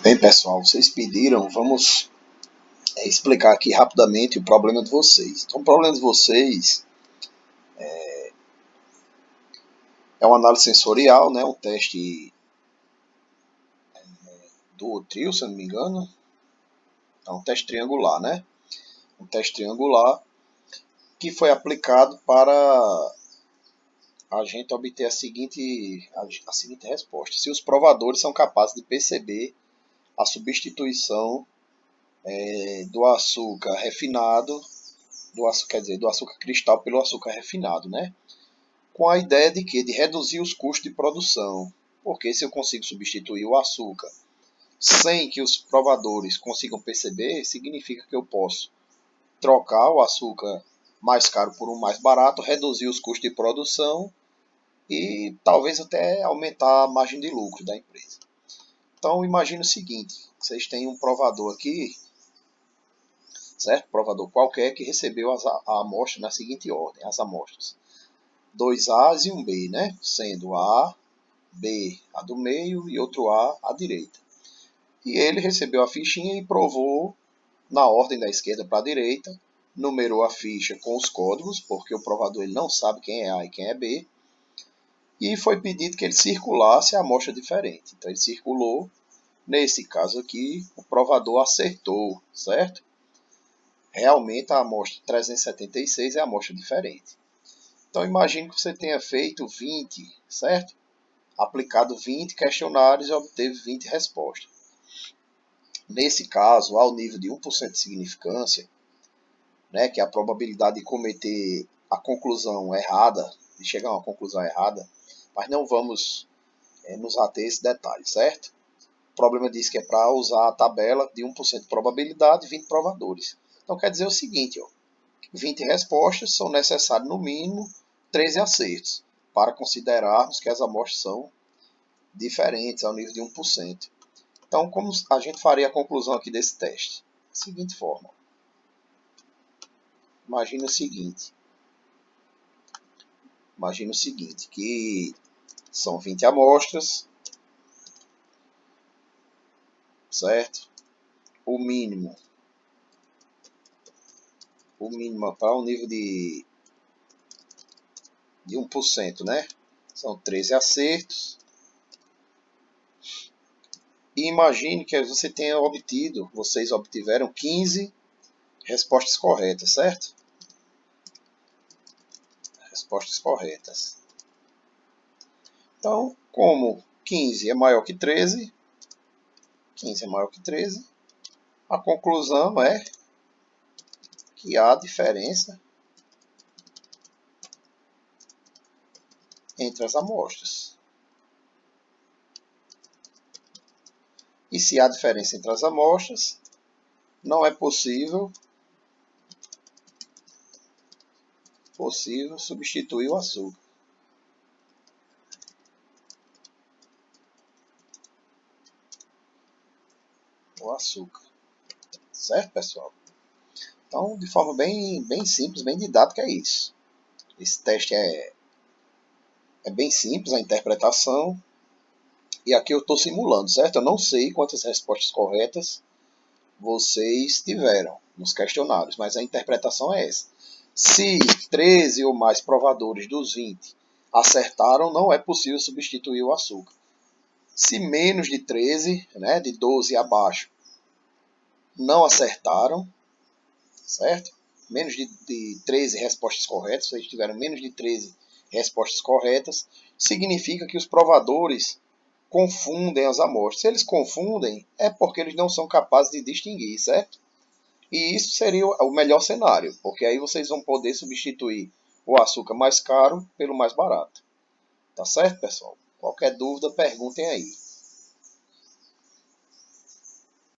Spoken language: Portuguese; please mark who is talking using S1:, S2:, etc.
S1: Bem, pessoal, vocês pediram, vamos explicar aqui rapidamente o problema de vocês. Então, o problema de vocês é uma análise sensorial, né? Um teste do trio, se eu não me engano. É um teste triangular, né? Um teste triangular que foi aplicado para a gente obter a seguinte resposta. Se os provadores são capazes de perceber a substituição do açúcar refinado, do açúcar cristal pelo açúcar refinado, né? Com a ideia de que? De reduzir os custos de produção. Porque se eu consigo substituir o açúcar sem que os provadores consigam perceber, significa que eu posso trocar o açúcar mais caro por um mais barato, reduzir os custos de produção e talvez até aumentar a margem de lucro da empresa. Então imagine o seguinte, vocês têm um provador aqui, certo? Provador qualquer que recebeu a amostra na seguinte ordem, as amostras. 2As e um B, né? Sendo A, B, a do meio, e outro A, à direita. E ele recebeu a fichinha e provou na ordem da esquerda para a direita, numerou a ficha com os códigos, porque o provador ele não sabe quem é A e quem é B, e foi pedido que ele circulasse a amostra diferente. Então ele circulou, nesse caso aqui, o provador acertou, certo? Realmente a amostra 376 é a amostra diferente. Então imagine que você tenha feito 20, certo? Aplicado 20 questionários e obteve 20 respostas. Nesse caso, ao nível de 1% de significância, né, que é a probabilidade de cometer a conclusão errada, de chegar a uma conclusão errada, mas não vamos nos ater a esse detalhe, certo? O problema diz que é para usar a tabela de 1% de probabilidade e 20 provadores. Então quer dizer o seguinte, ó, 20 respostas são necessárias no mínimo 13 acertos, para considerarmos que as amostras são diferentes ao nível de 1%. Então, como a gente faria a conclusão aqui desse teste? Da seguinte forma. Imagina o seguinte, que são 20 amostras, certo? O mínimo para um nível de 1%, né? São 13 acertos. E imagine que vocês obtiveram 15 respostas corretas, certo? Respostas corretas. Então, como 15 é maior que 13, a conclusão é que há diferença entre as amostras. E se há diferença entre as amostras, não é possível substituir o açúcar. Certo, pessoal? Então, de forma bem simples, bem didática, é isso. Esse teste é bem simples, a interpretação. E aqui eu estou simulando, certo? Eu não sei quantas respostas corretas vocês tiveram nos questionários, mas a interpretação é essa. Se 13 ou mais provadores dos 20 acertaram, não é possível substituir o açúcar. Se menos de 13, né, de 12 abaixo, não acertaram, certo? Menos de 13 respostas corretas, se eles tiveram menos de 13 respostas corretas, significa que os provadores confundem as amostras. Se eles confundem, é porque eles não são capazes de distinguir, certo? E isso seria o melhor cenário, porque aí vocês vão poder substituir o açúcar mais caro pelo mais barato. Tá certo, pessoal? Qualquer dúvida, perguntem aí.